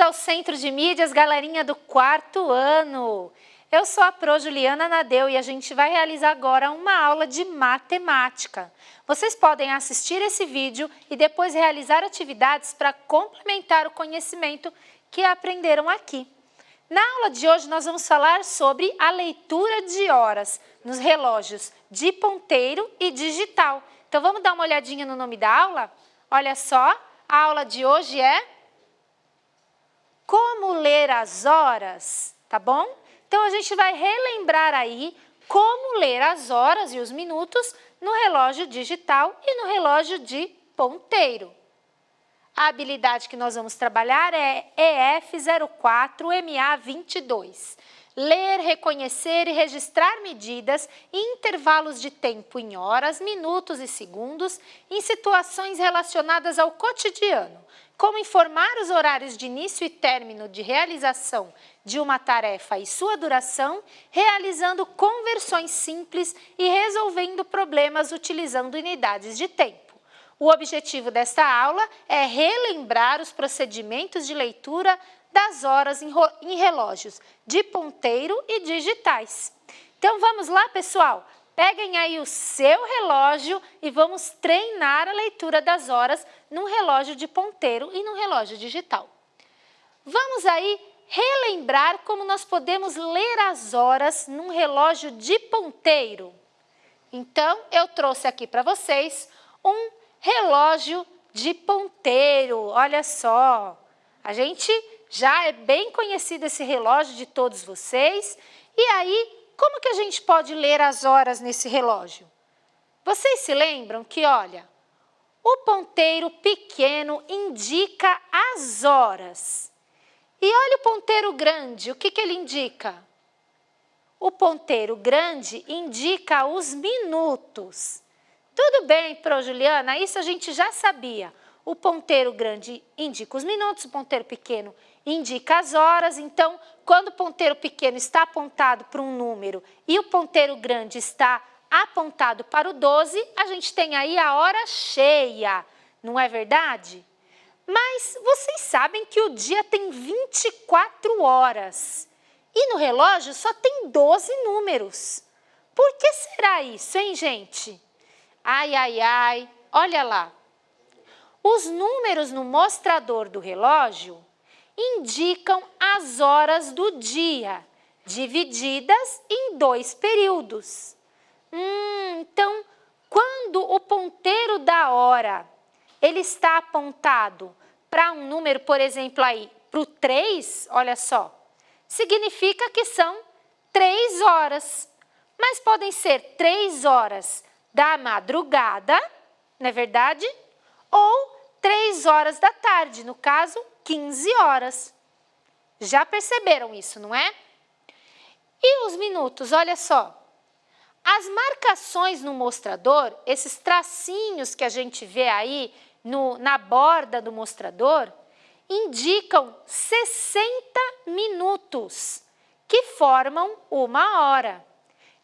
ao Centro de Mídias, galerinha do 4º ano. Eu sou a Pro Juliana Nadeu e a gente vai realizar agora uma aula de matemática. Vocês podem assistir esse vídeo e depois realizar atividades para complementar o conhecimento que aprenderam aqui. Na aula de hoje nós vamos falar sobre a leitura de horas nos relógios de ponteiro e digital. Então vamos dar uma olhadinha no nome da aula? Olha só, a aula de hoje é Como ler as horas, tá bom? Então a gente vai relembrar aí como ler as horas e os minutos no relógio digital e no relógio de ponteiro. A habilidade que nós vamos trabalhar é EF04MA22. Ler, reconhecer e registrar medidas e intervalos de tempo em horas, minutos e segundos em situações relacionadas ao cotidiano, como informar os horários de início e término de realização de uma tarefa e sua duração, realizando conversões simples e resolvendo problemas utilizando unidades de tempo. O objetivo desta aula é relembrar os procedimentos de leitura das horas em relógios de ponteiro e digitais. Então vamos lá, pessoal? Peguem aí o seu relógio e vamos treinar a leitura das horas num relógio de ponteiro e num relógio digital. Vamos aí relembrar como nós podemos ler as horas num relógio de ponteiro. Então, eu trouxe aqui para vocês um relógio de ponteiro. Olha só, a gente já é bem conhecido esse relógio de todos vocês. E aí, como que a gente pode ler as horas nesse relógio? Vocês se lembram que, olha, o ponteiro pequeno indica as horas. E olha o ponteiro grande, o que que ele indica? O ponteiro grande indica os minutos. Tudo bem, Pro Juliana, isso a gente já sabia. O ponteiro grande indica os minutos, o ponteiro pequeno indica as horas. Então, quando o ponteiro pequeno está apontado para um número e o ponteiro grande está apontado para o 12, a gente tem aí a hora cheia, não é verdade? Mas vocês sabem que o dia tem 24 horas e no relógio só tem 12 números. Por que será isso, hein, gente? Ai, ai, ai, olha lá. Os números no mostrador do relógio indicam as horas do dia, divididas em 2 períodos. Então, quando o ponteiro da hora ele está apontado para um número, por exemplo, aí, para o 3, olha só, significa que são 3 horas. Mas podem ser 3 horas da madrugada, não é verdade? Ou 3 horas da tarde, no caso, 15 horas. Já perceberam isso, não é? E os minutos, olha só. As marcações no mostrador, esses tracinhos que a gente vê aí na borda do mostrador, indicam 60 minutos, que formam 1 hora.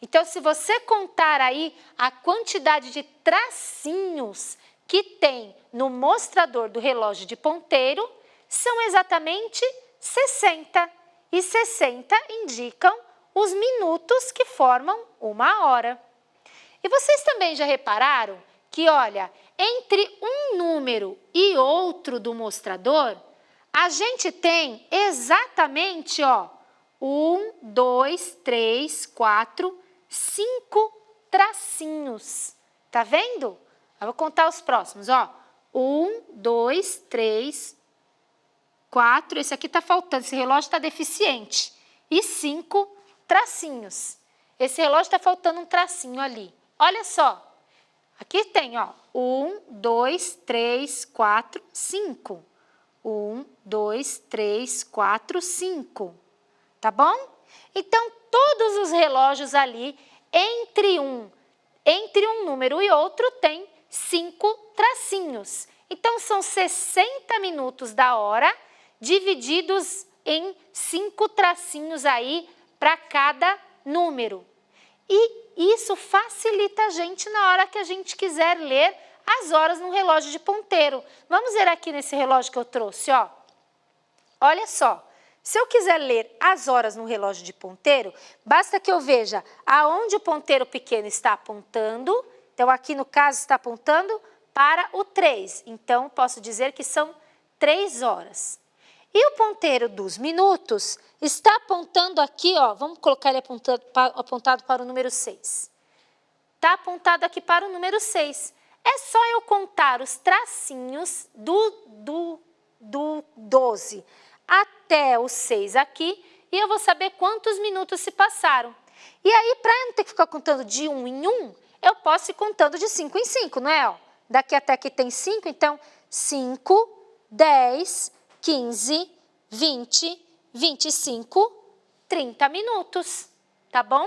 Então, se você contar aí a quantidade de tracinhos que tem no mostrador do relógio de ponteiro, são exatamente 60. E 60 indicam os minutos que formam 1 hora. E vocês também já repararam que, olha, entre um número e outro do mostrador, a gente tem exatamente, ó, 1, 2, 3, 4, 5 tracinhos. Tá vendo? Eu vou contar os próximos, ó. 1, 2, 3, 4. Esse aqui tá faltando, esse relógio está deficiente. E 5 tracinhos. Esse relógio está faltando um tracinho ali. Olha só. Aqui tem, ó. 1, 2, 3, 4, 5. 1, 2, 3, 4, 5. Tá bom? Então, todos os relógios ali, entre um número e outro, tem 5 tracinhos. Então, são 60 minutos da hora, divididos em 5 tracinhos aí para cada número. E isso facilita a gente na hora que a gente quiser ler as horas no relógio de ponteiro. Vamos ver aqui nesse relógio que eu trouxe, ó. Olha só, se eu quiser ler as horas no relógio de ponteiro, basta que eu veja aonde o ponteiro pequeno está apontando. Então, aqui no caso está apontando para o 3. Então, posso dizer que são 3 horas. E o ponteiro dos minutos está apontando aqui, ó, vamos colocar ele apontado para o número 6. Está apontado aqui para o número 6. É só eu contar os tracinhos do 12 até o 6 aqui e eu vou saber quantos minutos se passaram. E aí, para eu não ter que ficar contando de 1 em 1, eu posso ir contando de 5 em 5, não é? Ó, daqui até aqui tem 5, então 5, 10, 15, 20, 25, 30 minutos, tá bom?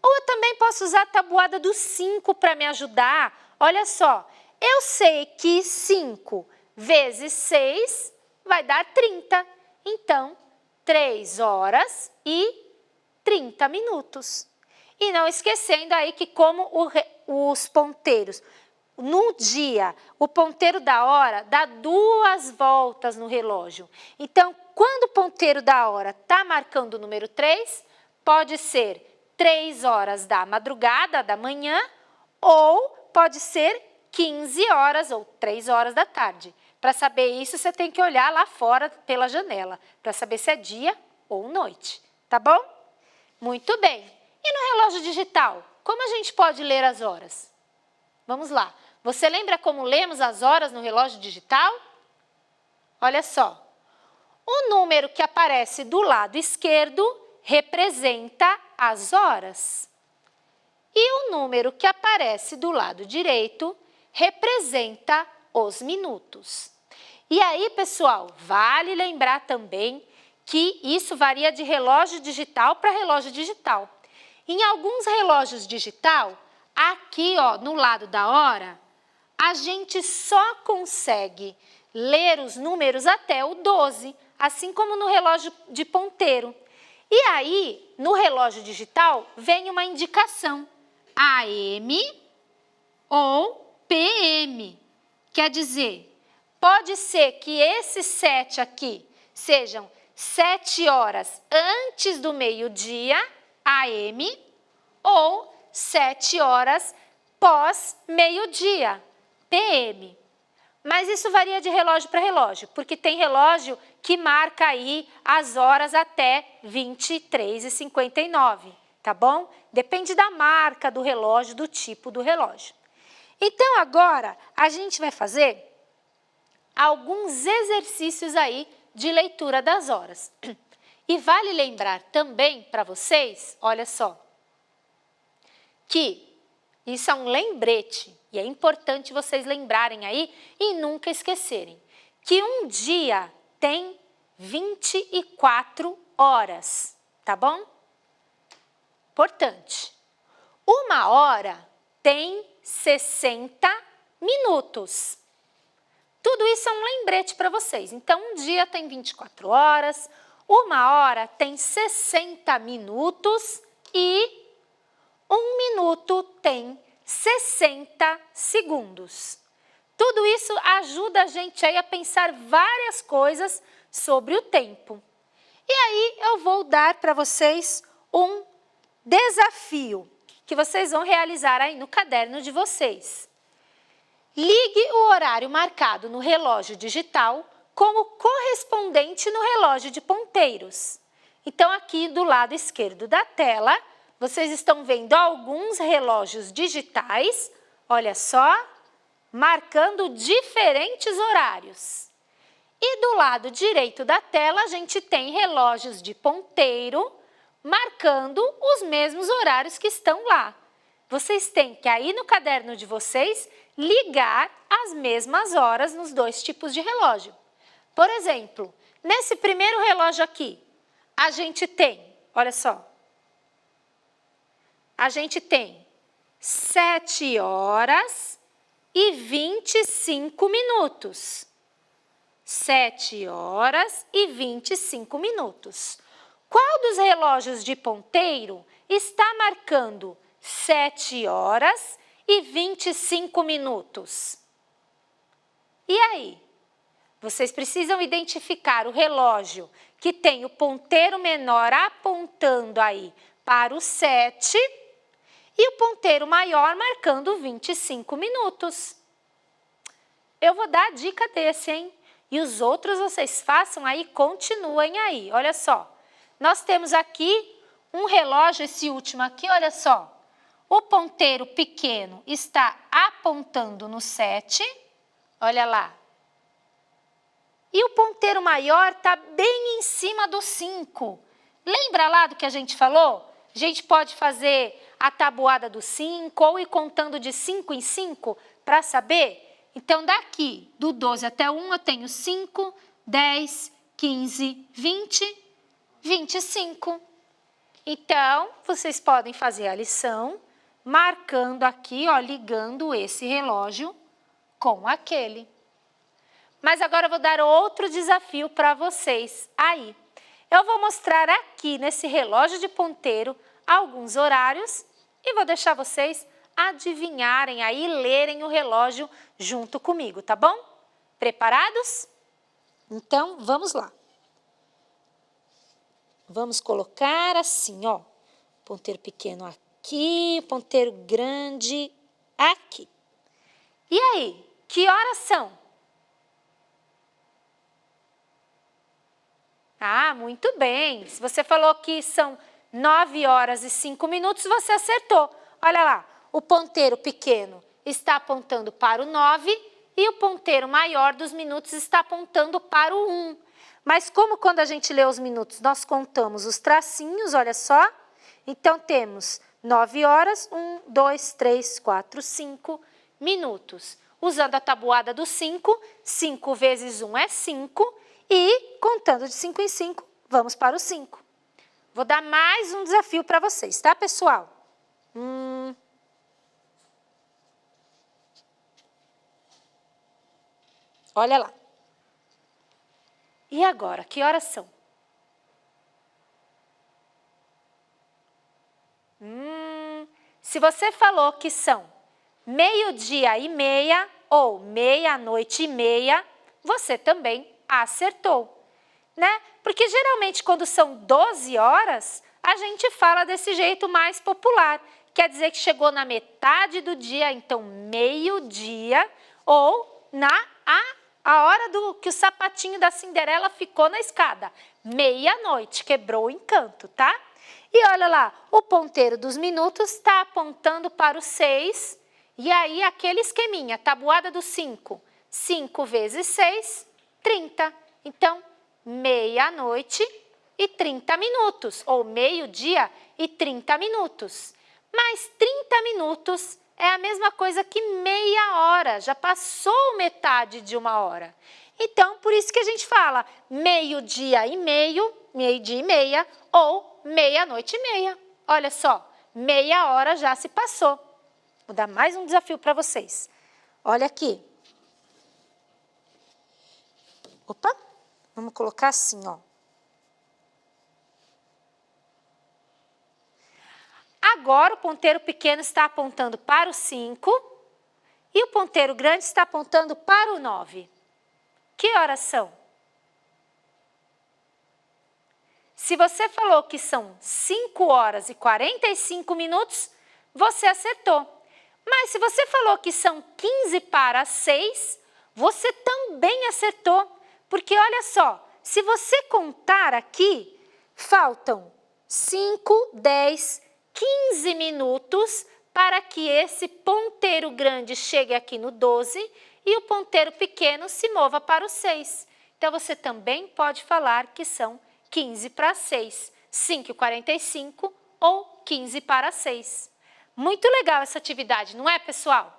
Ou eu também posso usar a tabuada do 5 para me ajudar. Olha só, eu sei que 5 vezes 6 vai dar 30. Então, 3 horas e 30 minutos. E não esquecendo aí que como os ponteiros, no dia, o ponteiro da hora dá 2 voltas no relógio. Então, quando o ponteiro da hora está marcando o número 3, pode ser 3 horas da madrugada, da manhã, ou pode ser 15 horas ou 3 horas da tarde. Para saber isso, você tem que olhar lá fora pela janela, para saber se é dia ou noite, tá bom? Muito bem. E no relógio digital, como a gente pode ler as horas? Vamos lá. Você lembra como lemos as horas no relógio digital? Olha só. O número que aparece do lado esquerdo representa as horas. E o número que aparece do lado direito representa os minutos. E aí, pessoal, vale lembrar também que isso varia de relógio digital para relógio digital. Em alguns relógios digital, aqui ó, no lado da hora, a gente só consegue ler os números até o 12, assim como no relógio de ponteiro. E aí, no relógio digital, vem uma indicação, AM ou PM. Quer dizer, pode ser que esses 7 aqui sejam 7 horas antes do meio-dia, AM, ou 7 horas pós meio-dia, PM. Mas isso varia de relógio para relógio, porque tem relógio que marca aí as horas até 23h59, tá bom? Depende da marca do relógio, do tipo do relógio. Então, agora, a gente vai fazer alguns exercícios aí de leitura das horas. E vale lembrar também para vocês, olha só, que isso é um lembrete, e é importante vocês lembrarem aí e nunca esquecerem, que um dia tem 24 horas, tá bom? Importante. Uma hora tem 60 minutos. Tudo isso é um lembrete para vocês. Então, um dia tem 24 horas, uma hora tem 60 minutos e um minuto tem 60 segundos. Tudo isso ajuda a gente aí a pensar várias coisas sobre o tempo. E aí eu vou dar para vocês um desafio que vocês vão realizar aí no caderno de vocês. Ligue o horário marcado no relógio digital como correspondente no relógio de ponteiros. Então, aqui do lado esquerdo da tela, vocês estão vendo alguns relógios digitais, olha só, marcando diferentes horários. E do lado direito da tela, a gente tem relógios de ponteiro, marcando os mesmos horários que estão lá. Vocês têm que, aí no caderno de vocês, ligar as mesmas horas nos 2 tipos de relógio. Por exemplo, nesse primeiro relógio aqui, a gente tem, olha só, a gente tem 7 horas e 25 minutos. 7 horas e 25 minutos. Qual dos relógios de ponteiro está marcando 7 horas e 25 minutos? E aí? Vocês precisam identificar o relógio que tem o ponteiro menor apontando aí para o 7 e o ponteiro maior marcando 25 minutos. Eu vou dar a dica desse, hein? E os outros vocês façam aí, continuem aí. Olha só, nós temos aqui um relógio, esse último aqui, olha só. O ponteiro pequeno está apontando no 7, olha lá. E o ponteiro maior está bem em cima do 5. Lembra lá do que a gente falou? A gente pode fazer a tabuada do 5 ou ir contando de 5 em 5 para saber? Então, daqui, do 12 até o 1, eu tenho 5, 10, 15, 20, 25. Então, vocês podem fazer a lição marcando aqui, ó, ligando esse relógio com aquele. Mas agora eu vou dar outro desafio para vocês aí. Eu vou mostrar aqui nesse relógio de ponteiro alguns horários e vou deixar vocês adivinharem aí, lerem o relógio junto comigo, tá bom? Preparados? Então, vamos lá. Vamos colocar assim, ó, ponteiro pequeno aqui, ponteiro grande aqui. E aí, que horas são? Ah, muito bem. Se você falou que são 9 horas e 5 minutos, você acertou. Olha lá, o ponteiro pequeno está apontando para o 9 e o ponteiro maior dos minutos está apontando para o 1. Mas como quando a gente lê os minutos, nós contamos os tracinhos, olha só. Então, temos 9 horas, 1, 2, 3, 4, 5 minutos. Usando a tabuada do 5, 5 vezes 1 é 5 e contando de 5 em 5, vamos para o 5. Vou dar mais um desafio para vocês, tá, pessoal? Olha lá. E agora, que horas são? Se você falou que são 12:30 ou 00:30, você também acertou, né? Porque geralmente quando são 12 horas, a gente fala desse jeito mais popular. Quer dizer que chegou na metade do dia, então meio-dia, ou a hora que o sapatinho da Cinderela ficou na escada. Meia-noite, quebrou o encanto, tá? E olha lá, o ponteiro dos minutos está apontando para o 6. E aí, aquele esqueminha, tabuada do 5. 5 vezes 6, 30. Então, meia-noite e 30 minutos. Ou meio-dia e 30 minutos. Mas 30 minutos é a mesma coisa que meia hora. Já passou metade de uma hora. Então, por isso que a gente fala meio-dia e meio, meio-dia e meia, ou meia-noite e meia. Olha só, meia hora já se passou. Vou dar mais um desafio para vocês. Olha aqui. Opa, vamos colocar assim, ó. Agora o ponteiro pequeno está apontando para o 5 e o ponteiro grande está apontando para o 9. Que horas são? Se você falou que são 5 horas e 45 minutos, você acertou. Mas se você falou que são 15 para 6, você também acertou. Porque olha só, se você contar aqui, faltam 5, 10, 15 minutos para que esse ponteiro grande chegue aqui no 12 e o ponteiro pequeno se mova para o 6. Então, você também pode falar que são 15 para 6, 5:45 ou 15 para 6. Muito legal essa atividade, não é, pessoal?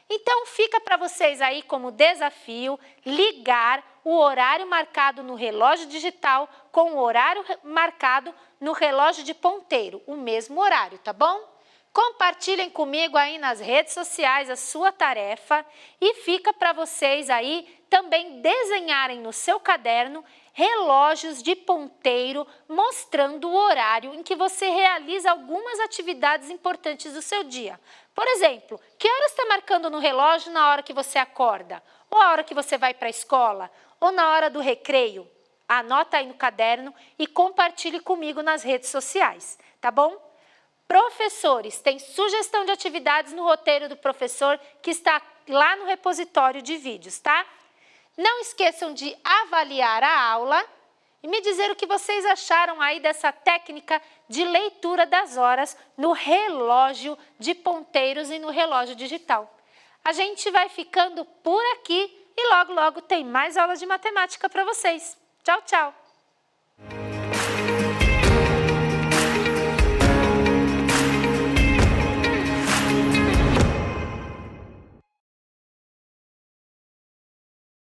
Então, fica para vocês aí como desafio ligar o horário marcado no relógio digital com o horário marcado no relógio de ponteiro, o mesmo horário, tá bom? Compartilhem comigo aí nas redes sociais a sua tarefa e fica para vocês aí também desenharem no seu caderno relógios de ponteiro mostrando o horário em que você realiza algumas atividades importantes do seu dia. Por exemplo, que horas está marcando no relógio na hora que você acorda? Ou a hora que você vai para a escola? Ou na hora do recreio? Anota aí no caderno e compartilhe comigo nas redes sociais, tá bom? Professores, tem sugestão de atividades no roteiro do professor que está lá no repositório de vídeos, tá? Não esqueçam de avaliar a aula e me dizer o que vocês acharam aí dessa técnica de leitura das horas no relógio de ponteiros e no relógio digital. A gente vai ficando por aqui e logo, logo tem mais aulas de matemática para vocês. Tchau, tchau!